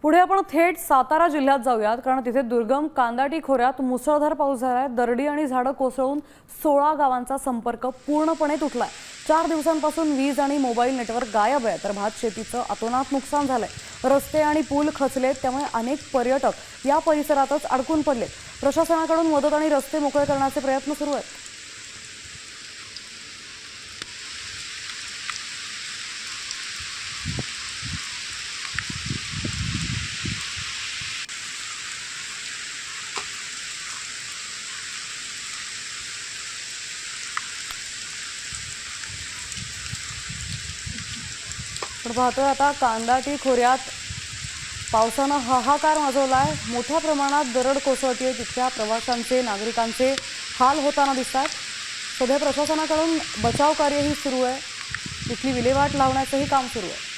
पुढे आपण थेट सातारा जिल्ह्यात जाऊयात, कारण तिथे दुर्गम कांदाटी खोऱ्यात मुसळधार पाऊस झालाय। दरडी आणि झाडं कोसळून 16 गावांचा संपर्क पूर्णपणे तुटलाय। 4 दिवसांपासून वीज आणि मोबाईल नेटवर्क गायब आहे, तर भात शेतीचं अतोनात नुकसान झालंय। रस्ते आणि पूल खचलेत, त्यामुळे अनेक पर्यटक या परिसरातच अडकून पडले। प्रशासनाकडून मदत आणि रस्ते मोकळे करण्याचे प्रयत्न सुरू आहेत। पण पाहतोय आता कांदाटी खोऱ्यात पावसानं हाहाकार माजवलाय। मोठ्या प्रमाणात दरड कोसळते, तिथल्या प्रवाशांचे नागरिकांचे हाल होताना दिसतात। सध्या प्रशासनाकडून बचाव कार्यही सुरू आहे, तिथली विल्हेवाट लावण्याचंही काम सुरू आहे।